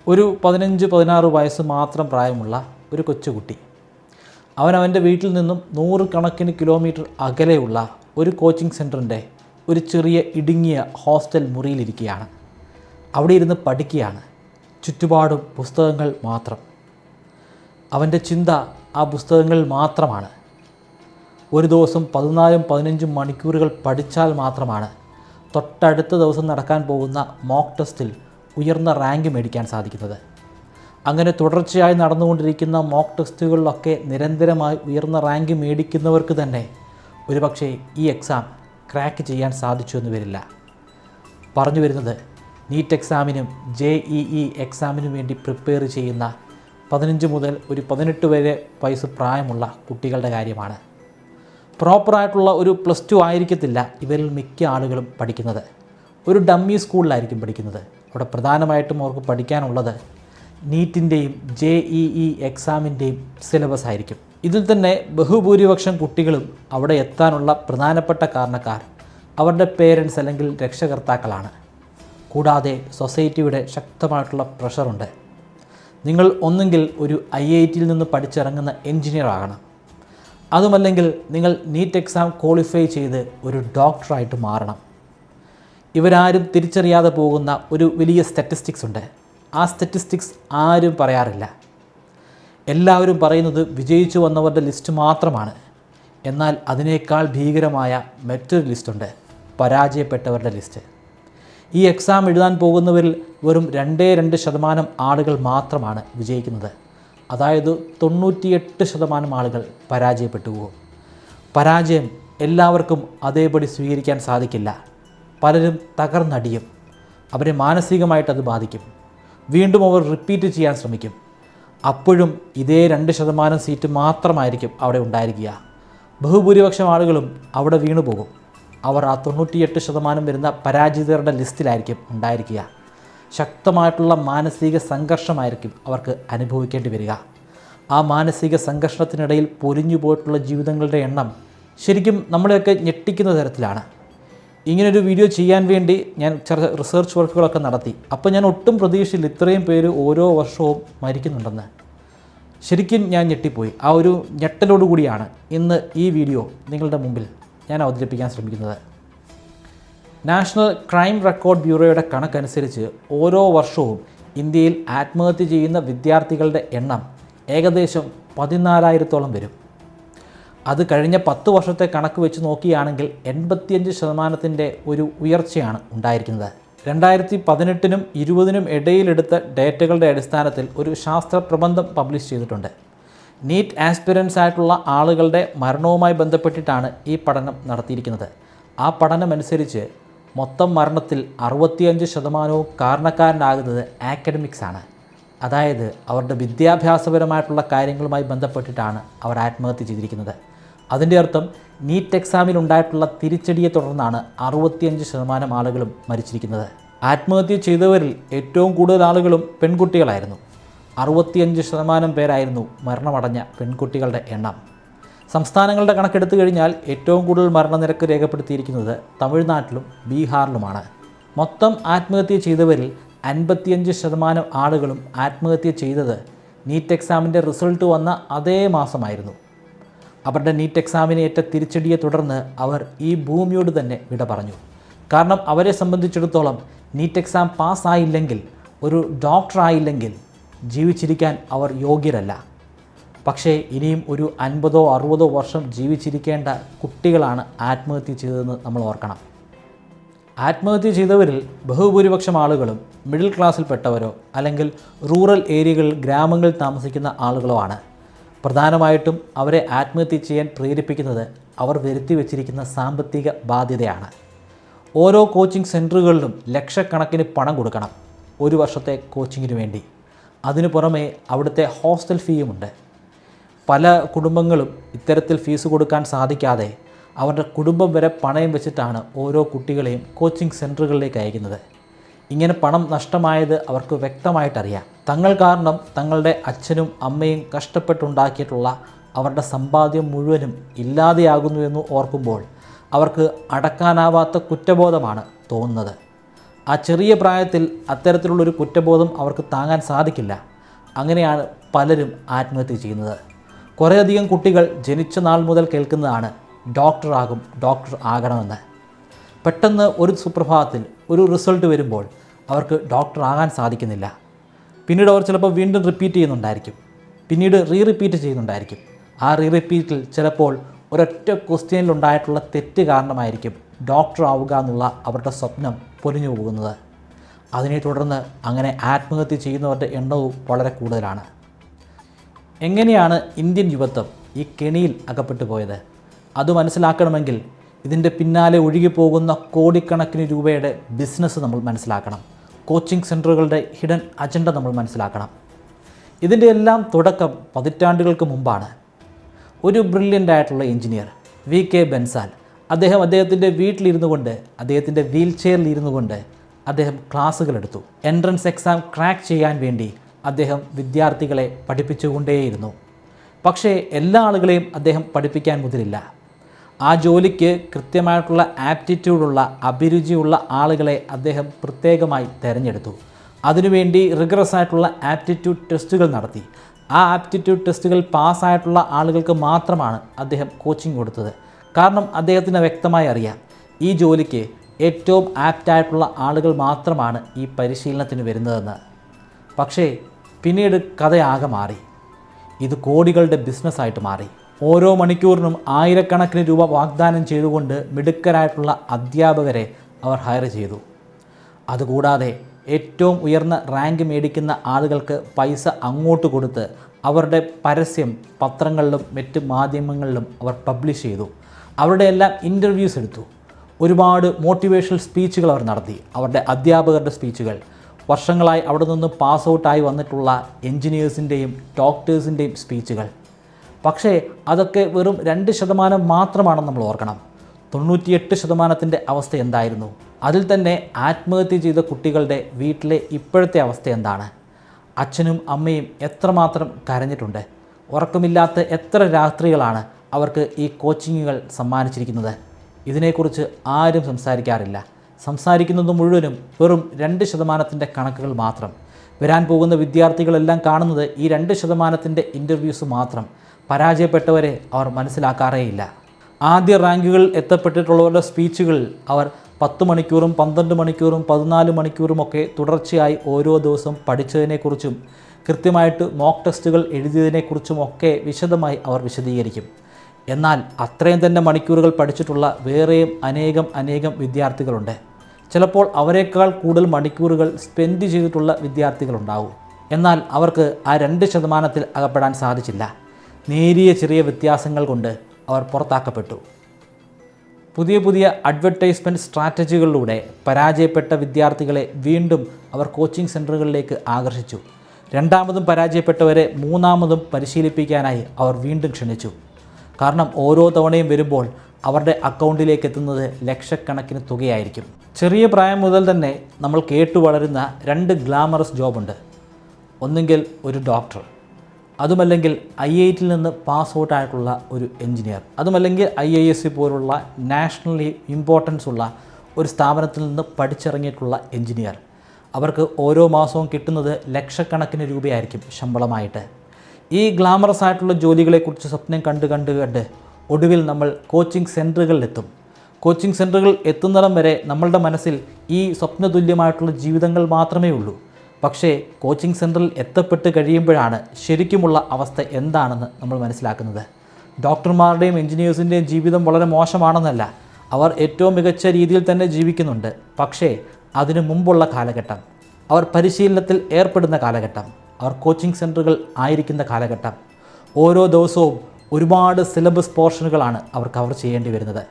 ഒരു 15-16 വയസ്സ് മാത്രം പ്രായമുള്ള ഒരു കൊച്ചുകുട്ടി. അവൻ്റെ വീട്ടിൽ നിന്നും 100 കണക്കിന് കിലോമീറ്റർ അകലെയുള്ള ഒരു കോച്ചിങ് സെൻറ്ററിൻ്റെ ഒരു ചെറിയ ഇടുങ്ങിയ ഹോസ്റ്റൽ മുറിയിലിരിക്കുകയാണ്. അവിടെ ഇരുന്ന് പഠിക്കുകയാണ്. ചുറ്റുപാടും പുസ്തകങ്ങൾ മാത്രം. അവൻ്റെ ചിന്ത ആ പുസ്തകങ്ങളിൽ മാത്രമാണ്. ഒരു ദിവസം 14-15 മണിക്കൂറുകൾ പഠിച്ചാൽ മാത്രമാണ് തൊട്ടടുത്ത ദിവസം നടക്കാൻ പോകുന്ന മോക്ക് ടെസ്റ്റിൽ ഉയർന്ന റാങ്ക് മേടിക്കാൻ സാധിക്കുന്നത്. അങ്ങനെ തുടർച്ചയായി നടന്നുകൊണ്ടിരിക്കുന്ന മോക്ക് ടെസ്റ്റുകളിലൊക്കെ നിരന്തരമായി ഉയർന്ന റാങ്ക് മേടിക്കുന്നവർക്ക് തന്നെ ഒരുപക്ഷെ ഈ എക്സാം ക്രാക്ക് ചെയ്യാൻ സാധിച്ചു എന്ന് വരില്ല. പറഞ്ഞു വരുന്നത് നീറ്റ് എക്സാമിനും JEE എക്സാമിനും വേണ്ടി പ്രിപ്പയർ ചെയ്യുന്ന 15 മുതൽ ഒരു 18 വരെ വയസ്സ് പ്രായമുള്ള കുട്ടികളുടെ കാര്യമാണ്. പ്രോപ്പറായിട്ടുള്ള ഒരു +2 ആയിരിക്കത്തില്ല ഇവരിൽ മിക്ക ആളുകളും പഠിക്കുന്നത്. ഒരു ഡമ്മി സ്കൂളിലായിരിക്കും പഠിക്കുന്നത്. അവിടെ പ്രധാനമായിട്ടും അവർക്ക് പഠിക്കാനുള്ളത് നീറ്റിൻ്റെയും JEE എക്സാമിൻ്റെയും സിലബസ് ആയിരിക്കും. ഇതിൽ തന്നെ ബഹുഭൂരിപക്ഷം കുട്ടികളും അവിടെ എത്താനുള്ള പ്രധാനപ്പെട്ട കാരണക്കാർ അവരുടെ പേരൻസ് അല്ലെങ്കിൽ രക്ഷകർത്താക്കളാണ്. കൂടാതെ സൊസൈറ്റിയുടെ ശക്തമായിട്ടുള്ള പ്രഷറുണ്ട്. നിങ്ങൾ ഒന്നുകിൽ ഒരു IITയിൽ നിന്ന് പഠിച്ചിറങ്ങുന്ന എൻജിനീയർ ആകണം, അതുമല്ലെങ്കിൽ നിങ്ങൾ നീറ്റ് എക്സാം ക്വാളിഫൈ ചെയ്ത് ഒരു ഡോക്ടറായിട്ട് മാറണം. ഇവരാരും തിരിച്ചറിയാതെ പോകുന്ന ഒരു വലിയ സ്റ്റാറ്റിസ്റ്റിക്സ് ഉണ്ട്. ആ സ്റ്റാറ്റിസ്റ്റിക്സ് ആരും പറയാറില്ല. എല്ലാവരും പറയുന്നത് വിജയിച്ചു വന്നവരുടെ ലിസ്റ്റ് മാത്രമാണ്. എന്നാൽ അതിനേക്കാൾ ഭീകരമായ മറ്റൊരു ലിസ്റ്റുണ്ട്, പരാജയപ്പെട്ടവരുടെ ലിസ്റ്റ്. ഈ എക്സാം എഴുതാൻ പോകുന്നവരിൽ വെറും 2% ആളുകൾ മാത്രമാണ് വിജയിക്കുന്നത്. അതായത് 98% ആളുകൾ പരാജയപ്പെട്ടു പോകും. പരാജയം എല്ലാവർക്കും അതേപടി സ്വീകരിക്കാൻ സാധിക്കില്ല. പലരും തകർന്നടിയും. അവരെ മാനസികമായിട്ടത് ബാധിക്കും. വീണ്ടും അവർ റിപ്പീറ്റ് ചെയ്യാൻ ശ്രമിക്കും. അപ്പോഴും ഇതേ 2% സീറ്റ് മാത്രമായിരിക്കും അവിടെ ഉണ്ടായിരിക്കുക. ബഹുഭൂരിപക്ഷം ആളുകളും അവിടെ വീണുപോകും. അവർ ആ 98% വരുന്ന പരാജിതരുടെ ലിസ്റ്റിലായിരിക്കും ഉണ്ടായിരിക്കുക. ശക്തമായിട്ടുള്ള മാനസിക സംഘർഷമായിരിക്കും അവർക്ക് അനുഭവിക്കേണ്ടി വരിക. ആ മാനസിക സംഘർഷത്തിനിടയിൽ പൊരിഞ്ഞു പോയിട്ടുള്ള ജീവിതങ്ങളുടെ എണ്ണം ശരിക്കും നമ്മളെയൊക്കെ ഞെട്ടിക്കുന്ന തരത്തിലാണ്. ഇങ്ങനൊരു വീഡിയോ ചെയ്യാൻ വേണ്ടി ഞാൻ ചില റിസർച്ച് വർക്കുകളൊക്കെ നടത്തി. അപ്പോൾ ഞാൻ ഒട്ടും പ്രതീക്ഷയില്ല ഇത്രയും പേര് ഓരോ വർഷവും മരിക്കുന്നുണ്ടെന്ന്. ശരിക്കും ഞാൻ ഞെട്ടിപ്പോയി. ആ ഒരു ഞെട്ടലോടുകൂടിയാണ് ഇന്ന് ഈ വീഡിയോ നിങ്ങളുടെ മുമ്പിൽ ഞാൻ അവതരിപ്പിക്കാൻ ശ്രമിക്കുന്നത്. നാഷണൽ ക്രൈം റെക്കോർഡ് ബ്യൂറോയുടെ കണക്കനുസരിച്ച് ഓരോ വർഷവും ഇന്ത്യയിൽ ആത്മഹത്യ ചെയ്യുന്ന വിദ്യാർത്ഥികളുടെ എണ്ണം ഏകദേശം 14,000-ഓളം വരും. അത് കഴിഞ്ഞ 10 വർഷത്തെ കണക്ക് വെച്ച് നോക്കുകയാണെങ്കിൽ 85% ഒരു ഉയർച്ചയാണ് ഉണ്ടായിരിക്കുന്നത്. 2018-നും 2020-നും ഇടയിലെടുത്ത ഡേറ്റകളുടെ അടിസ്ഥാനത്തിൽ ഒരു ശാസ്ത്ര പ്രബന്ധം പബ്ലിഷ് ചെയ്തിട്ടുണ്ട്. നീറ്റ് ആസ്പിരൻസ് ആയിട്ടുള്ള ആളുകളുടെ മരണവുമായി ബന്ധപ്പെട്ടിട്ടാണ് ഈ പഠനം നടത്തിയിരിക്കുന്നത്. ആ പഠനമനുസരിച്ച് മൊത്തം മരണത്തിൽ 65% കാരണക്കാരനാകുന്നത് ആക്കഡമിക്സാണ്. അതായത് അവരുടെ വിദ്യാഭ്യാസപരമായിട്ടുള്ള കാര്യങ്ങളുമായി ബന്ധപ്പെട്ടിട്ടാണ് അവർ ആത്മഹത്യ ചെയ്തിരിക്കുന്നത്. അതിൻ്റെ അർത്ഥം നീറ്റ് എക്സാമിൽ ഉണ്ടായിട്ടുള്ള തിരിച്ചടിയെ തുടർന്നാണ് 65% ആളുകളും മരിച്ചിരിക്കുന്നത്. ആത്മഹത്യ ചെയ്തവരിൽ ഏറ്റവും കൂടുതൽ ആളുകളും പെൺകുട്ടികളായിരുന്നു. 65% പേരായിരുന്നു മരണമടഞ്ഞ പെൺകുട്ടികളുടെ എണ്ണം. സംസ്ഥാനങ്ങളുടെ കണക്കെടുത്തു കഴിഞ്ഞാൽ ഏറ്റവും കൂടുതൽ മരണനിരക്ക് രേഖപ്പെടുത്തിയിരിക്കുന്നത് തമിഴ്നാട്ടിലും ബീഹാറിലുമാണ്. മൊത്തം ആത്മഹത്യ ചെയ്തവരിൽ 55% ആളുകളും ആത്മഹത്യ ചെയ്തത് നീറ്റ് എക്സാമിൻ്റെ റിസൾട്ട് വന്ന അതേ മാസമായിരുന്നു. അവരുടെ നീറ്റ് എക്സാമിന് ഏറ്റ തിരിച്ചടിയെ തുടർന്ന് അവർ ഈ ഭൂമിയോട് തന്നെ വിട പറഞ്ഞു. കാരണം അവരെ സംബന്ധിച്ചിടത്തോളം നീറ്റ് എക്സാം പാസ്സായില്ലെങ്കിൽ, ഒരു ഡോക്ടറായില്ലെങ്കിൽ ജീവിച്ചിരിക്കാൻ അവർ യോഗ്യരല്ല. പക്ഷേ ഇനിയും ഒരു 50-60 വർഷം ജീവിച്ചിരിക്കേണ്ട കുട്ടികളാണ് ആത്മഹത്യ ചെയ്തതെന്ന് നമ്മൾ ഓർക്കണം. ആത്മഹത്യ ചെയ്തവരിൽ ബഹുഭൂരിപക്ഷം ആളുകളും മിഡിൽ ക്ലാസ്സിൽപ്പെട്ടവരോ അല്ലെങ്കിൽ റൂറൽ ഏരിയകളിൽ ഗ്രാമങ്ങളിൽ താമസിക്കുന്ന ആളുകളോ ആണ്. പ്രധാനമായിട്ടും അവരെ ആത്മഹത്യ ചെയ്യാൻ പ്രേരിപ്പിക്കുന്നത് അവർ വരുത്തി വച്ചിരിക്കുന്ന സാമ്പത്തിക ബാധ്യതയാണ്. ഓരോ കോച്ചിങ് സെൻറ്ററുകളിലും ലക്ഷക്കണക്കിന് പണം കൊടുക്കണം ഒരു വർഷത്തെ കോച്ചിങ്ങിന് വേണ്ടി. അതിനു പുറമെ അവിടുത്തെ ഹോസ്റ്റൽ ഫീയുമുണ്ട്. പല കുടുംബങ്ങളും ഇത്തരത്തിൽ ഫീസ് കൊടുക്കാൻ സാധിക്കാതെ അവരുടെ കുടുംബം വരെ പണയം വെച്ചിട്ടാണ് ഓരോ കുട്ടികളെയും കോച്ചിങ് സെൻറ്ററുകളിലേക്ക് അയക്കുന്നത്. ഇങ്ങനെ പണം നഷ്ടമായത് അവർക്ക് വ്യക്തമായിട്ടറിയാം. തങ്ങൾ കാരണം തങ്ങളുടെ അച്ഛനും അമ്മയും കഷ്ടപ്പെട്ടുണ്ടാക്കിയിട്ടുള്ള അവരുടെ സമ്പാദ്യം മുഴുവനും ഇല്ലാതെയാകുന്നുവെന്ന് ഓർക്കുമ്പോൾ അവർക്ക് അടക്കാനാവാത്ത കുറ്റബോധമാണ് തോന്നുന്നത്. ആ ചെറിയ പ്രായത്തിൽ അത്തരത്തിലുള്ളൊരു കുറ്റബോധം അവർക്ക് താങ്ങാൻ സാധിക്കില്ല. അങ്ങനെയാണ് പലരും ആത്മഹത്യ ചെയ്യുന്നത്. കുറേയധികം കുട്ടികൾ ജനിച്ച നാൾ മുതൽ കേൾക്കുന്നതാണ് ഡോക്ടർ ആകണമെന്ന്. പെട്ടെന്ന് ഒരു സുപ്രഭാതത്തിൽ ഒരു റിസൾട്ട് വരുമ്പോൾ അവർക്ക് ഡോക്ടർ ആകാൻ സാധിക്കുന്നില്ല. പിന്നീട് അവർ ചിലപ്പോൾ വീണ്ടും റിപ്പീറ്റ് ചെയ്യുന്നുണ്ടായിരിക്കും, പിന്നീട് റിപ്പീറ്റ് ചെയ്യുന്നുണ്ടായിരിക്കും. ആ റിപ്പീറ്റിൽ ചിലപ്പോൾ ഒരൊറ്റ ക്വസ്റ്റ്യനിലുണ്ടായിട്ടുള്ള തെറ്റ് കാരണമായിരിക്കും ഡോക്ടർ ആവുക എന്നുള്ള അവരുടെ സ്വപ്നം പൊലിഞ്ഞു പോകുന്നത്. അതിനെ തുടർന്ന് അങ്ങനെ ആത്മഹത്യ ചെയ്യുന്നവരുടെ എണ്ണവും വളരെ കൂടുതലാണ്. എങ്ങനെയാണ് ഇന്ത്യൻ യുവത്വം ഈ കെണിയിൽ അകപ്പെട്ടു പോയത്? അത് മനസ്സിലാക്കണമെങ്കിൽ ഇതിൻ്റെ പിന്നാലെ ഒഴുകിപ്പോകുന്ന കോടിക്കണക്കിന് രൂപയുടെ ബിസിനസ് നമ്മൾ മനസ്സിലാക്കണം. കോച്ചിങ് സെൻറ്ററുകളുടെ ഹിഡൻ അജണ്ട നമ്മൾ മനസ്സിലാക്കണം. ഇതിൻ്റെ എല്ലാം തുടക്കം പതിറ്റാണ്ടുകൾക്ക് മുമ്പാണ്. ഒരു ബ്രില്യൻ്റ് ആയിട്ടുള്ള എഞ്ചിനീയർ VK ബൻസാൽ, അദ്ദേഹത്തിൻ്റെ വീട്ടിലിരുന്നു കൊണ്ട്, അദ്ദേഹത്തിൻ്റെ വീൽ ചെയറിലിരുന്നു കൊണ്ട് അദ്ദേഹം ക്ലാസ്സുകളെടുത്തു. എൻട്രൻസ് എക്സാം ക്രാക്ക് ചെയ്യാൻ വേണ്ടി അദ്ദേഹം വിദ്യാർത്ഥികളെ പഠിപ്പിച്ചുകൊണ്ടേയിരുന്നു. പക്ഷേ എല്ലാ ആളുകളെയും അദ്ദേഹം പഠിപ്പിക്കാൻ മുതിരില്ല. ആ ജോലിക്ക് കൃത്യമായിട്ടുള്ള ആപ്റ്റിറ്റ്യൂഡുള്ള, അഭിരുചിയുള്ള ആളുകളെ അദ്ദേഹം പ്രത്യേകമായി തിരഞ്ഞെടുത്തു. അതിനുവേണ്ടി റിഗറസ് ആയിട്ടുള്ള ആപ്റ്റിറ്റ്യൂഡ് ടെസ്റ്റുകൾ നടത്തി. ആ ആപ്റ്റിറ്റ്യൂഡ് ടെസ്റ്റുകൾ പാസ്സായിട്ടുള്ള ആളുകൾക്ക് മാത്രമാണ് അദ്ദേഹം കോച്ചിങ് കൊടുത്തത്. കാരണം അദ്ദേഹത്തിന് വ്യക്തമായി അറിയാം, ഈ ജോലിക്ക് ഏറ്റവും ആപ്റ്റായിട്ടുള്ള ആളുകൾ മാത്രമാണ് ഈ പരിശീലനത്തിന് വരുന്നതെന്ന്. പക്ഷേ പിന്നീട് കഥയാകെ മാറി. ഇത് കോടികളുടെ ബിസിനസ്സായിട്ട് മാറി. ഓരോ മണിക്കൂറിനും ആയിരക്കണക്കിന് രൂപ വാഗ്ദാനം ചെയ്തുകൊണ്ട് മിടുക്കരായിട്ടുള്ള അധ്യാപകരെ അവർ ഹയർ ചെയ്തു. അതുകൂടാതെ ഏറ്റവും ഉയർന്ന റാങ്ക് മേടിക്കുന്ന ആളുകൾക്ക് പൈസ അങ്ങോട്ട് കൊടുത്ത് അവരുടെ പരസ്യം പത്രങ്ങളിലും മറ്റ് മാധ്യമങ്ങളിലും അവർ പബ്ലിഷ് ചെയ്തു. അവരുടെ എല്ലാം ഇൻ്റർവ്യൂസ് എടുത്തു. ഒരുപാട് മോട്ടിവേഷണൽ സ്പീച്ചുകൾ അവർ നടത്തി. അവരുടെ അധ്യാപകരുടെ സ്പീച്ചുകൾ, വർഷങ്ങളായി അവിടെ നിന്ന് പാസ് ഔട്ടായി വന്നിട്ടുള്ള എൻജിനീയേഴ്സിൻ്റെയും ഡോക്ടേഴ്സിൻ്റെയും സ്പീച്ചുകൾ. പക്ഷേ അതൊക്കെ വെറും 2% മാത്രമാണെന്ന് നമ്മൾ ഓർക്കണം. 98% അവസ്ഥ എന്തായിരുന്നു? അതിൽ തന്നെ ആത്മഹത്യ ചെയ്ത കുട്ടികളുടെ വീട്ടിലെ ഇപ്പോഴത്തെ അവസ്ഥ എന്താണ്? അച്ഛനും അമ്മയും എത്രമാത്രം കരഞ്ഞിട്ടുണ്ട്? ഉറക്കമില്ലാത്ത എത്ര രാത്രികളാണ് അവർക്ക് ഈ കോച്ചിങ്ങുകൾ സമ്മാനിച്ചിരിക്കുന്നത്? ഇതിനെക്കുറിച്ച് ആരും സംസാരിക്കാറില്ല. സംസാരിക്കുന്നത് മുഴുവനും വെറും 2% കണക്കുകൾ മാത്രം. വരാൻ പോകുന്ന വിദ്യാർത്ഥികളെല്ലാം കാണുന്നത് ഈ 2% ഇൻ്റർവ്യൂസ് മാത്രം. പരാജയപ്പെട്ടവരെ അവർ മനസ്സിലാക്കാറേയില്ല. ആദ്യ റാങ്കുകൾ എത്തപ്പെട്ടിട്ടുള്ളവരുടെ സ്പീച്ചുകൾ അവർ 10 മണിക്കൂറും 12 മണിക്കൂറും 14 മണിക്കൂറുമൊക്കെ തുടർച്ചയായി ഓരോ ദിവസം പഠിച്ചതിനെക്കുറിച്ചും കൃത്യമായിട്ട് മോക്ക് ടെസ്റ്റുകൾ എഴുതിയതിനെക്കുറിച്ചുമൊക്കെ വിശദമായി അവർ വിശദീകരിക്കും. എന്നാൽ അത്രയും തന്നെ മണിക്കൂറുകൾ പഠിച്ചിട്ടുള്ള വേറെയും അനേകം വിദ്യാർത്ഥികളുണ്ട്. ചിലപ്പോൾ അവരെക്കാൾ കൂടുതൽ മണിക്കൂറുകൾ സ്പെൻഡ് ചെയ്തിട്ടുള്ള വിദ്യാർത്ഥികളുണ്ടാവും. എന്നാൽ അവർക്ക് ആ 2% അകപ്പെടാൻ സാധിച്ചില്ല. നേരിയ ചെറിയ വ്യത്യാസങ്ങൾ കൊണ്ട് അവർ പുറത്താക്കപ്പെട്ടു. പുതിയ അഡ്വർടൈസ്മെൻറ്റ് സ്ട്രാറ്റജികളിലൂടെ പരാജയപ്പെട്ട വിദ്യാർത്ഥികളെ വീണ്ടും അവർ കോച്ചിങ് സെൻറ്ററുകളിലേക്ക് ആകർഷിച്ചു. രണ്ടാമതും പരാജയപ്പെട്ടവരെ മൂന്നാമതും പരിശീലിപ്പിക്കാനായി അവർ വീണ്ടും ക്ഷണിച്ചു. കാരണം ഓരോ തവണയും വരുമ്പോൾ അവരുടെ അക്കൗണ്ടിലേക്ക് എത്തുന്നത് ലക്ഷക്കണക്കിന് തുകയായിരിക്കും. ചെറിയ പ്രായം മുതൽ തന്നെ നമ്മൾ കേട്ടു വളരുന്ന 2 ഗ്ലാമറസ് ജോബുണ്ട്. ഒന്നുകിൽ ഒരു ഡോക്ടർ, അതുമല്ലെങ്കിൽ IIT നിന്ന് പാസ് ഔട്ട് ആയിട്ടുള്ള ഒരു എൻജിനീയർ, അതുമല്ലെങ്കിൽ IISc പോലുള്ള നാഷണലി ഇമ്പോർട്ടൻസ് ഉള്ള ഒരു സ്ഥാപനത്തിൽ നിന്ന് പഠിച്ചിറങ്ങിയിട്ടുള്ള എൻജിനീയർ. അവർക്ക് ഓരോ മാസവും കിട്ടുന്നത് ലക്ഷക്കണക്കിന് രൂപയായിരിക്കും ശമ്പളമായിട്ട്. ഈ ഗ്ലാമറസ് ആയിട്ടുള്ള ജോലികളെക്കുറിച്ച് സ്വപ്നം കണ്ട് ഒടുവിൽ നമ്മൾ കോച്ചിങ് സെൻറ്ററുകളിലെത്തും. കോച്ചിങ് സെൻറ്ററുകൾ എത്തുന്നിടം വരെ നമ്മളുടെ മനസ്സിൽ ഈ സ്വപ്നതുല്യമായിട്ടുള്ള ജീവിതങ്ങൾ മാത്രമേ ഉള്ളൂ. പക്ഷേ കോച്ചിങ് സെൻറ്ററിൽ എത്തപ്പെട്ട് കഴിയുമ്പോഴാണ് ശരിക്കുമുള്ള അവസ്ഥ എന്താണെന്ന് നമ്മൾ മനസ്സിലാക്കുന്നത്. ഡോക്ടർമാരുടെയും എൻജിനീയേഴ്സിൻ്റെയും ജീവിതം വളരെ മോശമാണെന്നല്ല, അവർ ഏറ്റവും മികച്ച രീതിയിൽ തന്നെ ജീവിക്കുന്നുണ്ട്. പക്ഷേ അതിനു മുമ്പുള്ള കാലഘട്ടം, അവർ പരിശീലനത്തിൽ ഏർപ്പെടുന്ന കാലഘട്ടം, അവർ കോച്ചിങ് സെൻറ്ററുകൾ ആയിരിക്കുന്ന കാലഘട്ടം, ഓരോ ദിവസവും ഒരുപാട് സിലബസ് പോർഷനുകളാണ് അവർ കവർ ചെയ്യേണ്ടി വരുന്നത്.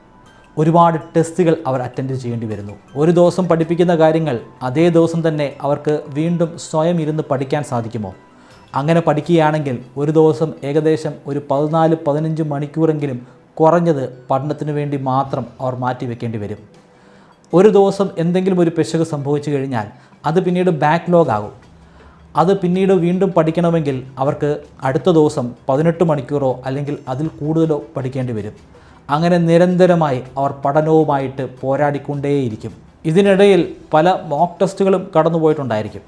ഒരുപാട് ടെസ്റ്റുകൾ അവർ അറ്റൻഡ് ചെയ്യേണ്ടി വരുന്നു. ഒരു ദിവസം പഠിപ്പിക്കുന്ന കാര്യങ്ങൾ അതേ ദിവസം തന്നെ അവർക്ക് വീണ്ടും സ്വയം ഇരുന്ന് പഠിക്കാൻ സാധിക്കുമോ? അങ്ങനെ പഠിക്കുകയാണെങ്കിൽ ഒരു ദിവസം ഏകദേശം ഒരു 14-15 മണിക്കൂറെങ്കിലും കുറഞ്ഞത് പഠനത്തിന് വേണ്ടി മാത്രം അവർ മാറ്റിവെക്കേണ്ടി വരും. ഒരു ദിവസം എന്തെങ്കിലും ഒരു പിശക് സംഭവിച്ചു കഴിഞ്ഞാൽ അത് പിന്നീട് ബാക്ക്ലോഗ് ആകും. അത് പിന്നീട് വീണ്ടും പഠിക്കണമെങ്കിൽ അവർക്ക് അടുത്ത ദിവസം 18 മണിക്കൂറോ അല്ലെങ്കിൽ അതിൽ കൂടുതലോ പഠിക്കേണ്ടി വരും. അങ്ങനെ നിരന്തരമായി അവർ പഠനവുമായിട്ട് പോരാടിക്കൊണ്ടേയിരിക്കും. ഇതിനിടയിൽ പല മോക്ക് ടെസ്റ്റുകളും കടന്നുപോയിട്ടുണ്ടായിരിക്കും.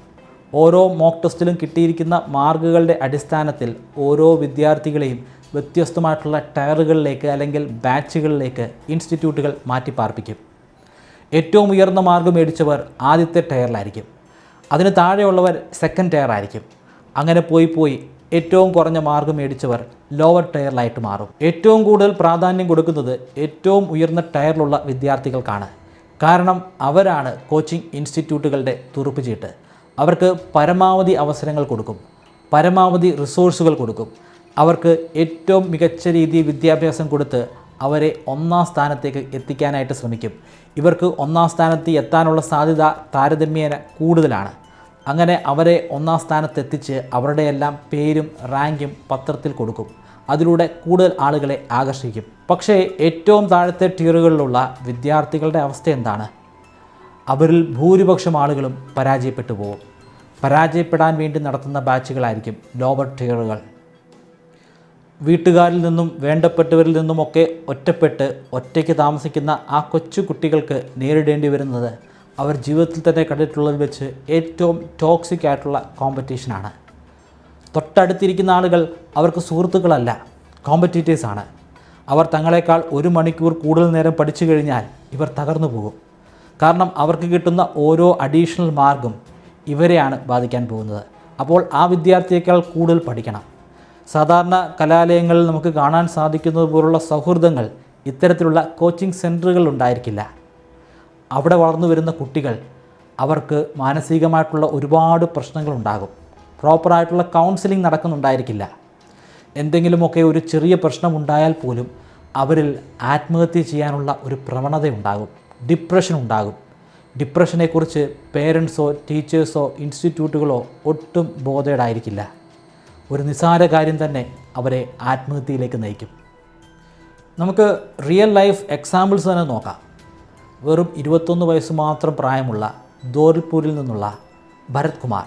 ഓരോ മോക്ക് ടെസ്റ്റിലും കിട്ടിയിരിക്കുന്ന മാർക്കുകളുടെ അടിസ്ഥാനത്തിൽ ഓരോ വിദ്യാർത്ഥികളെയും വ്യത്യസ്തമായിട്ടുള്ള ടയറുകളിലേക്ക് അല്ലെങ്കിൽ ബാച്ചുകളിലേക്ക് ഇൻസ്റ്റിറ്റ്യൂട്ടുകൾ മാറ്റിപ്പാർപ്പിക്കും. ഏറ്റവും ഉയർന്ന മാർക്ക് മേടിച്ചവർ ആദ്യത്തെ ടയറിലായിരിക്കും, അതിന് താഴെയുള്ളവർ സെക്കൻഡ് ടയർ ആയിരിക്കും. അങ്ങനെ പോയി ഏറ്റവും കുറഞ്ഞ മാർക്ക് മേടിച്ചവർ ലോവർ ടയറിലായിട്ട് മാറും. ഏറ്റവും കൂടുതൽ പ്രാധാന്യം കൊടുക്കുന്നത് ഏറ്റവും ഉയർന്ന ടയറിലുള്ള വിദ്യാർത്ഥികൾക്കാണ്. കാരണം അവരാണ് കോച്ചിങ് ഇൻസ്റ്റിറ്റ്യൂട്ടുകളുടെ തുറുപ്പുചീട്ട്. അവർക്ക് പരമാവധി അവസരങ്ങൾ കൊടുക്കും, പരമാവധി റിസോഴ്സുകൾ കൊടുക്കും. അവർക്ക് ഏറ്റവും മികച്ച രീതിയിൽ വിദ്യാഭ്യാസം കൊടുത്ത് അവരെ ഒന്നാം സ്ഥാനത്തേക്ക് എത്തിക്കാനായിട്ട് ശ്രമിക്കും. ഇവർക്ക് ഒന്നാം സ്ഥാനത്ത് എത്താനുള്ള സാധ്യത താരതമ്യേന കൂടുതലാണ്. അങ്ങനെ അവരെ ഒന്നാം സ്ഥാനത്തെത്തിച്ച് അവരുടെ എല്ലാം പേരും റാങ്കും പത്രത്തിൽ കൊടുക്കും. അതിലൂടെ കൂടുതൽ ആളുകളെ ആകർഷിക്കും. പക്ഷേ ഏറ്റവും താഴത്തെ ടീറുകളിലുള്ള വിദ്യാർത്ഥികളുടെ അവസ്ഥ എന്താണ്? അവരിൽ ഭൂരിപക്ഷം ആളുകളും പരാജയപ്പെട്ടു പോകും. പരാജയപ്പെടാൻ വേണ്ടി നടത്തുന്ന ബാച്ചുകളായിരിക്കും ലോവർ ടീറുകൾ. വീട്ടുകാരിൽ നിന്നും വേണ്ടപ്പെട്ടവരിൽ നിന്നുമൊക്കെ ഒറ്റയ്ക്ക് താമസിക്കുന്ന ആ കൊച്ചു കുട്ടികൾക്ക് നേരിടേണ്ടി വരുന്നത് അവർ ജീവിതത്തിൽ തന്നെ കണ്ടിട്ടുള്ളതിൽ വെച്ച് ഏറ്റവും ടോക്സിക് ആയിട്ടുള്ള കോമ്പറ്റീഷനാണ്. തൊട്ടടുത്തിരിക്കുന്ന ആളുകൾ അവർക്ക് സുഹൃത്തുക്കളല്ല, കോമ്പറ്റീറ്റേഴ്സാണ്. അവർ തങ്ങളെക്കാൾ 1 മണിക്കൂർ കൂടുതൽ നേരം പഠിച്ചു കഴിഞ്ഞാൽ ഇവർ തകർന്നു പോകും. കാരണം അവർക്ക് കിട്ടുന്ന ഓരോ അഡീഷണൽ മാർക്കും ഇവരെയാണ് ബാധിക്കാൻ പോകുന്നത്. അപ്പോൾ ആ വിദ്യാർത്ഥിയേക്കാൾ കൂടുതൽ പഠിക്കണം. സാധാരണ കലാലയങ്ങളിൽ നമുക്ക് കാണാൻ സാധിക്കുന്നത് പോലുള്ള സൗഹൃദങ്ങൾ ഇത്തരത്തിലുള്ള കോച്ചിങ് സെൻറ്ററുകൾ ഉണ്ടായിരിക്കില്ല. അവിടെ വളർന്നു വരുന്ന കുട്ടികൾ അവർക്ക് മാനസികമായിട്ടുള്ള ഒരുപാട് പ്രശ്നങ്ങളുണ്ടാകും. പ്രോപ്പറായിട്ടുള്ള കൗൺസിലിംഗ് നടക്കുന്നുണ്ടായിരിക്കില്ല. എന്തെങ്കിലുമൊക്കെ ഒരു ചെറിയ പ്രശ്നമുണ്ടായാൽ പോലും അവരിൽ ആത്മഹത്യ ചെയ്യാനുള്ള ഒരു പ്രവണതയുണ്ടാകും, ഡിപ്രഷൻ ഉണ്ടാകും. ഡിപ്രഷനെക്കുറിച്ച് പേരൻസോ ടീച്ചേഴ്സോ ഇൻസ്റ്റിറ്റ്യൂട്ടുകളോ ഒട്ടും ബോധേഡായിരിക്കില്ല. ഒരു നിസ്സാര കാര്യം തന്നെ അവരെ ആത്മഹത്യയിലേക്ക് നയിക്കും. നമുക്ക് റിയൽ ലൈഫ് എക്സാമ്പിൾസ് തന്നെ നോക്കാം. വെറും 21 വയസ്സ് മാത്രം പ്രായമുള്ള ധോൽപൂരിൽ നിന്നുള്ള ഭരത് കുമാർ.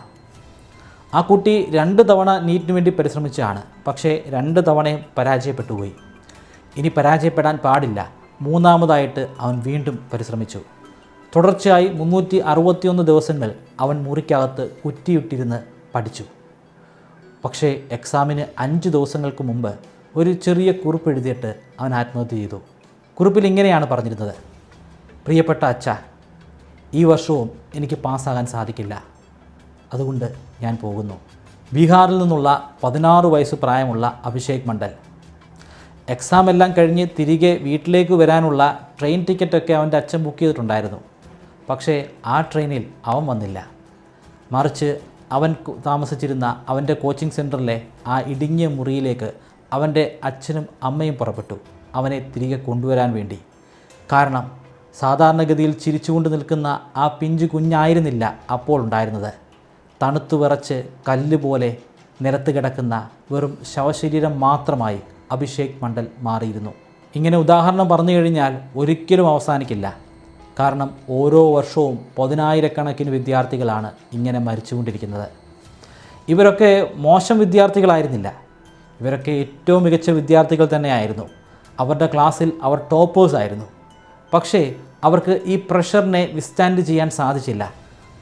ആ കുട്ടി 2 തവണ നീറ്റിന് വേണ്ടി പരിശ്രമിച്ചതാണ്. പക്ഷേ 2 തവണയും പരാജയപ്പെട്ടുപോയി. ഇനി പരാജയപ്പെടാൻ പാടില്ല. മൂന്നാമതായിട്ട് അവൻ വീണ്ടും പരിശ്രമിച്ചു. തുടർച്ചയായി 361 ദിവസങ്ങൾ അവൻ മുറിക്കകത്ത് കുറ്റിയിട്ടിരുന്ന് പഠിച്ചു. പക്ഷേ എക്സാമിന് 5 ദിവസങ്ങൾക്ക് മുമ്പ് ഒരു ചെറിയ കുറിപ്പ് എഴുതിയിട്ട് അവൻ ആത്മഹത്യ ചെയ്തു. കുറിപ്പിൽ ഇങ്ങനെയാണ് പറഞ്ഞിരുന്നത്: പ്രിയപ്പെട്ട അച്ഛാ, ഈ വർഷവും എനിക്ക് പാസ്സാകാൻ സാധിക്കില്ല, അതുകൊണ്ട് ഞാൻ പോകുന്നു. ബീഹാറിൽ നിന്നുള്ള 16 വയസ്സ് പ്രായമുള്ള അഭിഷേക് മണ്ഡൽ. എക്സാം എല്ലാം കഴിഞ്ഞ് തിരികെ വീട്ടിലേക്ക് വരാനുള്ള ട്രെയിൻ ടിക്കറ്റൊക്കെ അവൻ്റെ അച്ഛൻ ബുക്ക് ചെയ്തിട്ടുണ്ടായിരുന്നു. പക്ഷേ ആ ട്രെയിനിൽ അവൻ വന്നില്ല. മറിച്ച് അവൻ താമസിച്ചിരുന്ന അവൻ്റെ കോച്ചിങ് സെൻറ്ററിലെ ആ ഇടുങ്ങിയ മുറിയിലേക്ക് അവൻ്റെ അച്ഛനും അമ്മയും പുറപ്പെട്ടു, അവനെ തിരികെ കൊണ്ടുവരാൻ വേണ്ടി. കാരണം സാധാരണഗതിയിൽ ചിരിച്ചുകൊണ്ട് നിൽക്കുന്ന ആ പിഞ്ചു കുഞ്ഞായിരുന്നില്ല അപ്പോൾ ഉണ്ടായിരുന്നത്. തണുത്തു വിറച്ച് കല്ല് പോലെ നിലത്ത് കിടക്കുന്ന വെറും ശവശരീരം മാത്രമായി അഭിഷേക് മണ്ഡൽ മാറിയിരുന്നു. ഇങ്ങനെ ഉദാഹരണം പറഞ്ഞു കഴിഞ്ഞാൽ ഒരിക്കലും അവസാനിക്കില്ല. കാരണം ഓരോ വർഷവും 10,000-കണക്കിന് വിദ്യാർത്ഥികളാണ് ഇങ്ങനെ മരിച്ചുകൊണ്ടിരിക്കുന്നത്. ഇവരൊക്കെ മോശം വിദ്യാർത്ഥികളായിരുന്നില്ല, ഇവരൊക്കെ ഏറ്റവും മികച്ച വിദ്യാർത്ഥികൾ തന്നെയായിരുന്നു. അവരുടെ ക്ലാസ്സിൽ അവർ ടോപ്പേഴ്സായിരുന്നു. പക്ഷേ അവർക്ക് ഈ പ്രഷറിനെ വിസ്റ്റാൻഡ് ചെയ്യാൻ സാധിച്ചില്ല.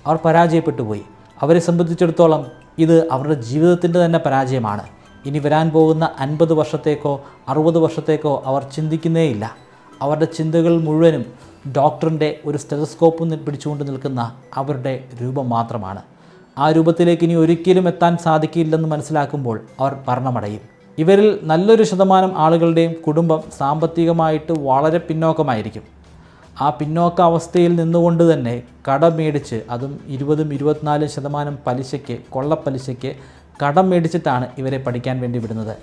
അവർ പരാജയപ്പെട്ടു പോയി. അവരെ സംബന്ധിച്ചിടത്തോളം ഇത് അവരുടെ ജീവിതത്തിൻ്റെ തന്നെ പരാജയമാണ്. ഇനി വരാൻ പോകുന്ന 50 വർഷത്തേക്കോ 60 വർഷത്തേക്കോ അവർ ചിന്തിക്കുന്നേയില്ല. അവരുടെ ചിന്തകൾ മുഴുവനും ഡോക്ടറിൻ്റെ ഒരു സ്റ്റെതസ്കോപ്പ് പിടിച്ചുകൊണ്ട് നിൽക്കുന്ന അവരുടെ രൂപം മാത്രമാണ്. ആ രൂപത്തിലേക്ക് ഇനി ഒരിക്കലും എത്താൻ സാധിക്കില്ലെന്ന് മനസ്സിലാക്കുമ്പോൾ അവർ മരണമടയും. ഇവരിൽ നല്ലൊരു ശതമാനം ആളുകളുടെയും കുടുംബം സാമ്പത്തികമായിട്ട് വളരെ പിന്നോക്കമായിരിക്കും. ആ പിന്നോക്ക അവസ്ഥയിൽ നിന്നുകൊണ്ട് തന്നെ കടം മേടിച്ച്, അതും 20-24% പലിശയ്ക്ക്, കൊള്ളപ്പലിശയ്ക്ക് കടം മേടിച്ചിട്ടാണ് ഇവരെ പഠിക്കാൻ വേണ്ടി വിടുന്നത്.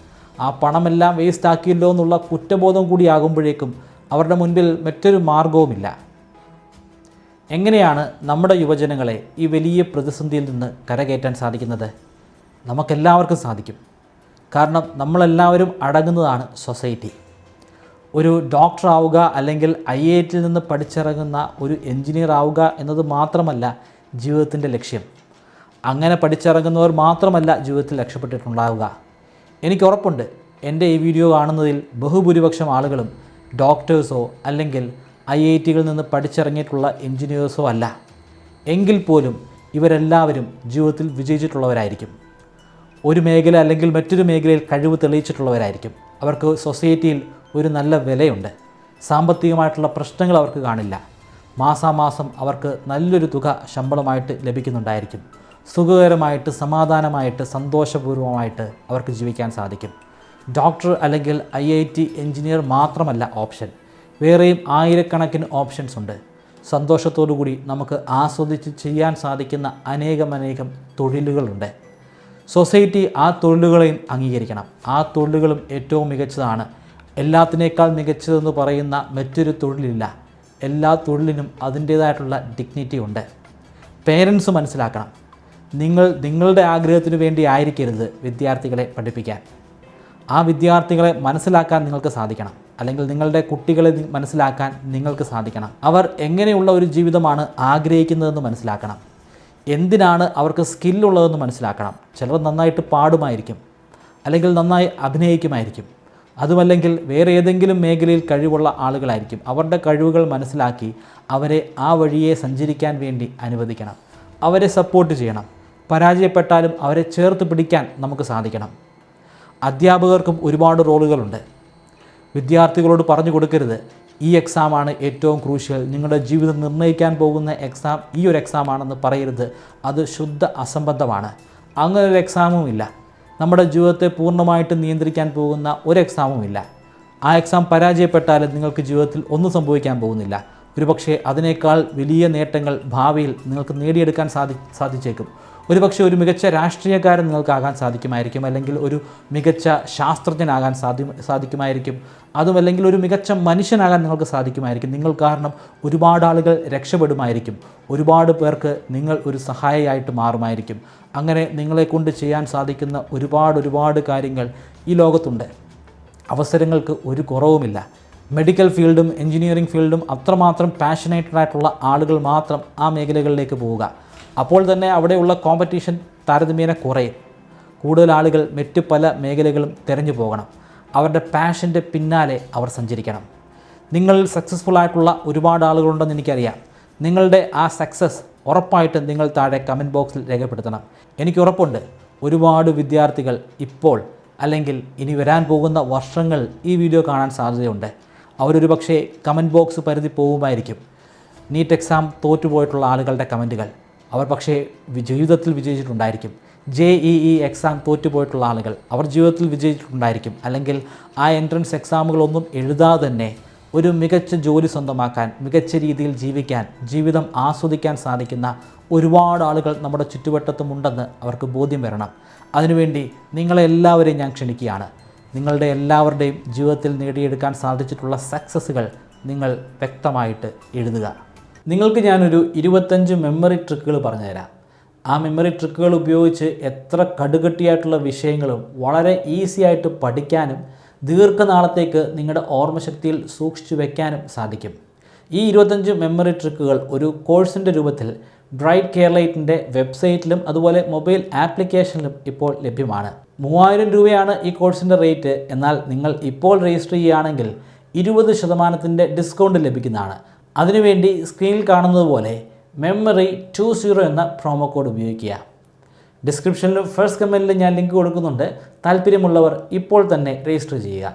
ആ പണമെല്ലാം വേസ്റ്റ് ആക്കിയല്ലോ എന്നുള്ള കുറ്റബോധം കൂടിയാകുമ്പോഴേക്കും അവരുടെ മുൻപിൽ മറ്റൊരു മാർഗവുമില്ല. എങ്ങനെയാണ് നമ്മുടെ യുവജനങ്ങളെ ഈ വലിയ പ്രതിസന്ധിയിൽ നിന്ന് കരകയറ്റാൻ സാധിക്കുന്നത്? നമുക്കെല്ലാവർക്കും സാധിക്കും. കാരണം നമ്മളെല്ലാവരും അടങ്ങുന്നതാണ് സൊസൈറ്റി. ഒരു ഡോക്ടർ ആവുക അല്ലെങ്കിൽ IITയിൽ നിന്ന് പഠിച്ചിറങ്ങുന്ന ഒരു എൻജിനീയർ ആവുക എന്നത് മാത്രമല്ല ജീവിതത്തിൻ്റെ ലക്ഷ്യം. അങ്ങനെ പഠിച്ചിറങ്ങുന്നവർ മാത്രമല്ല ജീവിതത്തിൽ രക്ഷപ്പെട്ടിട്ടുണ്ടാവുക. എനിക്ക് ഉറപ്പുണ്ട് എൻ്റെ ഈ വീഡിയോ കാണുന്നതിൽ ബഹുഭൂരിപക്ഷം ആളുകളും ഡോക്ടേഴ്സോ അല്ലെങ്കിൽ IITകളിൽ നിന്ന് പഠിച്ചിറങ്ങിയിട്ടുള്ള എഞ്ചിനീയേഴ്സോ അല്ല. എങ്കിൽ പോലും ഇവരെല്ലാവരും ജീവിതത്തിൽ വിജയിച്ചിട്ടുള്ളവരായിരിക്കും. ഒരു മേഖല അല്ലെങ്കിൽ മറ്റൊരു മേഖലയിൽ കഴിവ് തെളിയിച്ചിട്ടുള്ളവരായിരിക്കും. അവർക്ക് സൊസൈറ്റിയിൽ ഒരു നല്ല വിലയുണ്ട്. സാമ്പത്തികമായിട്ടുള്ള പ്രശ്നങ്ങൾ അവർക്ക് കാണില്ല. മാസാമാസം അവർക്ക് നല്ലൊരു തുക ശമ്പളമായിട്ട് ലഭിക്കുന്നുണ്ടായിരിക്കും. സുഖകരമായിട്ട്, സമാധാനമായിട്ട്, സന്തോഷപൂർവ്വമായിട്ട് അവർക്ക് ജീവിക്കാൻ സാധിക്കും. ഡോക്ടർ അല്ലെങ്കിൽ IIT എഞ്ചിനീയർ മാത്രമല്ല ഓപ്ഷൻ, വേറെയും ആയിരക്കണക്കിന് ഓപ്ഷൻസ് ഉണ്ട്. സന്തോഷത്തോടുകൂടി നമുക്ക് ആസ്വദിച്ച് ചെയ്യാൻ സാധിക്കുന്ന അനേകം തൊഴിലുകളുണ്ട്. സൊസൈറ്റി ആ തൊഴിലുകളെയും അംഗീകരിക്കണം. ആ തൊഴിലുകളും ഏറ്റവും മികച്ചതാണ്. എല്ലാത്തിനേക്കാൾ മികച്ചതെന്ന് പറയുന്ന മറ്റൊരു തൊഴിലില്ല. എല്ലാ തൊഴിലിനും അതിൻ്റേതായിട്ടുള്ള ഡിഗ്നിറ്റി ഉണ്ട്. പേരൻസ് മനസ്സിലാക്കണം, നിങ്ങളുടെ ആഗ്രഹത്തിന് വേണ്ടി ആയിരിക്കരുത് വിദ്യാർത്ഥികളെ പഠിപ്പിക്കാൻ. ആ വിദ്യാർത്ഥികളെ മനസ്സിലാക്കാൻ നിങ്ങൾക്ക് സാധിക്കണം, അല്ലെങ്കിൽ നിങ്ങളുടെ കുട്ടികളെ മനസ്സിലാക്കാൻ നിങ്ങൾക്ക് സാധിക്കണം. അവർ എങ്ങനെയുള്ള ഒരു ജീവിതമാണ് ആഗ്രഹിക്കുന്നതെന്ന് മനസ്സിലാക്കണം. എന്തിനാണ് അവർക്ക് സ്കില്ലുള്ളതെന്ന് മനസ്സിലാക്കണം. ചിലർ നന്നായിട്ട് പാടുമായിരിക്കും, അല്ലെങ്കിൽ നന്നായി അഭിനയിക്കുമായിരിക്കും. അതുമല്ലെങ്കിൽ വേറെ ഏതെങ്കിലും മേഖലയിൽ കഴിവുള്ള ആളുകളായിരിക്കും. അവരുടെ കഴിവുകൾ മനസ്സിലാക്കി അവരെ ആ വഴിയെ സഞ്ചരിക്കാൻ വേണ്ടി അനുവദിക്കണം. അവരെ സപ്പോർട്ട് ചെയ്യണം. പരാജയപ്പെട്ടാലും അവരെ ചേർത്ത് പിടിക്കാൻ നമുക്ക് സാധിക്കണം. അധ്യാപകർക്കും ഒരുപാട് റോളുകളുണ്ട്. വിദ്യാർത്ഥികളോട് പറഞ്ഞു കൊടുക്കരുത്, ഈ എക്സാമാണ് ഏറ്റവും ക്രൂഷ്യൽ, നിങ്ങളുടെ ജീവിതം നിർണ്ണയിക്കാൻ പോകുന്ന എക്സാം ഈ ഒരു എക്സാമാണെന്ന് പറയരുത്. അത് ശുദ്ധ അസംബന്ധമാണ്. അങ്ങനെ ഒരു എക്സാമും ഇല്ല. നമ്മുടെ ജീവിതത്തെ പൂർണ്ണമായിട്ട് നിയന്ത്രിക്കാൻ പോകുന്ന ഒരു എക്സാമും ഇല്ല. ആ എക്സാം പരാജയപ്പെട്ടാലും നിങ്ങൾക്ക് ജീവിതത്തിൽ ഒന്നും സംഭവിക്കാൻ പോകുന്നില്ല. ഒരുപക്ഷെ അതിനേക്കാൾ വലിയ നേട്ടങ്ങൾ ഭാവിയിൽ നിങ്ങൾക്ക് നേടിയെടുക്കാൻ സാധിച്ചേക്കും. ഒരുപക്ഷെ ഒരു മികച്ച രാഷ്ട്രീയക്കാരൻ നിങ്ങൾക്കാകാൻ സാധിക്കുമായിരിക്കും, അല്ലെങ്കിൽ ഒരു മികച്ച ശാസ്ത്രജ്ഞനാകാൻ സാധിക്കുമായിരിക്കും. അതുമല്ലെങ്കിൽ ഒരു മികച്ച മനുഷ്യനാകാൻ നിങ്ങൾക്ക് സാധിക്കുമായിരിക്കും. നിങ്ങൾ കാരണം ഒരുപാട് ആളുകൾ രക്ഷപ്പെടുമായിരിക്കും. ഒരുപാട് പേർക്ക് നിങ്ങൾ ഒരു സഹായിയായിട്ട് മാറുമായിരിക്കും. അങ്ങനെ നിങ്ങളെക്കൊണ്ട് ചെയ്യാൻ സാധിക്കുന്ന ഒരുപാട് കാര്യങ്ങൾ ഈ ലോകത്തുണ്ട്. അവസരങ്ങൾക്ക് ഒരു കുറവുമില്ല. മെഡിക്കൽ ഫീൽഡും എഞ്ചിനീയറിംഗ് ഫീൽഡും അത്രമാത്രം പാഷനേറ്റഡ് ആയിട്ടുള്ള ആളുകൾ മാത്രം ആ മേഖലകളിലേക്ക് പോവുക. അപ്പോൾ തന്നെ അവിടെയുള്ള കോമ്പറ്റീഷൻ താരതമ്യേന കുറയും. കൂടുതൽ ആളുകൾ മറ്റ് പല മേഖലകളും തിരഞ്ഞു പോകണം. അവരുടെ പാഷൻ്റെ പിന്നാലെ അവർ സഞ്ചരിക്കണം. നിങ്ങൾ സക്സസ്ഫുൾ ആയിട്ടുള്ള ഒരുപാട് ആളുകളുണ്ടെന്ന് എനിക്കറിയാം. നിങ്ങളുടെ ആ സക്സസ് ഉറപ്പായിട്ട് നിങ്ങൾ താഴെ കമൻറ്റ് ബോക്സിൽ രേഖപ്പെടുത്തണം. എനിക്ക് ഉറപ്പുണ്ട് ഒരുപാട് വിദ്യാർത്ഥികൾ ഇപ്പോൾ അല്ലെങ്കിൽ ഇനി വരാൻ പോകുന്ന വർഷങ്ങൾ ഈ വീഡിയോ കാണാൻ സാധ്യതയുണ്ട്. അവരൊരു പക്ഷേ കമൻറ്റ് ബോക്സ് പരിധി പോകുമായിരിക്കും. നീറ്റ് എക്സാം തോറ്റുപോയിട്ടുള്ള ആളുകളുടെ കമൻറ്റുകൾ അവർ പക്ഷേ ജീവിതത്തിൽ വിജയിച്ചിട്ടുണ്ടായിരിക്കും. JEE എക്സാം തോറ്റുപോയിട്ടുള്ള ആളുകൾ അവർ ജീവിതത്തിൽ വിജയിച്ചിട്ടുണ്ടായിരിക്കും. അല്ലെങ്കിൽ ആ എൻട്രൻസ് എക്സാമുകളൊന്നും എഴുതാതെ തന്നെ ഒരു മികച്ച ജോലി സ്വന്തമാക്കാൻ, മികച്ച രീതിയിൽ ജീവിക്കാൻ, ജീവിതം ആസ്വദിക്കാൻ സാധിക്കുന്ന ഒരുപാട് ആളുകൾ നമ്മുടെ ചുറ്റുവട്ടത്തുമുണ്ടെന്ന് അവർക്ക് ബോധ്യം വരണം. അതിനുവേണ്ടി നിങ്ങളെല്ലാവരെയും ഞാൻ ക്ഷണിക്കുകയാണ്. നിങ്ങളുടെ എല്ലാവരുടെയും ജീവിതത്തിൽ നേടിയെടുക്കാൻ സാധിച്ചിട്ടുള്ള സക്സസ്സുകൾ നിങ്ങൾ വ്യക്തമായിട്ട് എഴുതുക. നിങ്ങൾക്ക് ഞാനൊരു 25 മെമ്മറി ട്രിക്കുകൾ പറഞ്ഞുതരാം. ആ മെമ്മറി ട്രിക്കുകൾ ഉപയോഗിച്ച് എത്ര കടുകട്ടിയായിട്ടുള്ള വിഷയങ്ങളും വളരെ ഈസി ആയിട്ട് പഠിക്കാനും ദീർഘനാളത്തേക്ക് നിങ്ങളുടെ ഓർമ്മശക്തിയിൽ സൂക്ഷിച്ചു വയ്ക്കാനും സാധിക്കും. ഈ 25 മെമ്മറി ട്രിക്കുകൾ ഒരു കോഴ്സിൻ്റെ രൂപത്തിൽ ബ്രൈറ്റ് കേരളൈറ്റിൻ്റെ വെബ്സൈറ്റിലും അതുപോലെ മൊബൈൽ ആപ്ലിക്കേഷനിലും ഇപ്പോൾ ലഭ്യമാണ്. 3000 രൂപയാണ് ഈ കോഴ്സിൻ്റെ റേറ്റ്. എന്നാൽ നിങ്ങൾ ഇപ്പോൾ രജിസ്റ്റർ ചെയ്യുകയാണെങ്കിൽ 20% ഡിസ്കൗണ്ട് ലഭിക്കുന്നതാണ്. അതിനുവേണ്ടി സ്ക്രീനിൽ കാണുന്നത് പോലെ മെമ്മറി 20 എന്ന പ്രോമോ കോഡ് ഉപയോഗിക്കുക. ഡിസ്ക്രിപ്ഷനിലും ഫസ്റ്റ് കമൻറ്റിലും ഞാൻ ലിങ്ക് കൊടുക്കുന്നുണ്ട്. താല്പര്യമുള്ളവർ ഇപ്പോൾ തന്നെ രജിസ്റ്റർ ചെയ്യുക.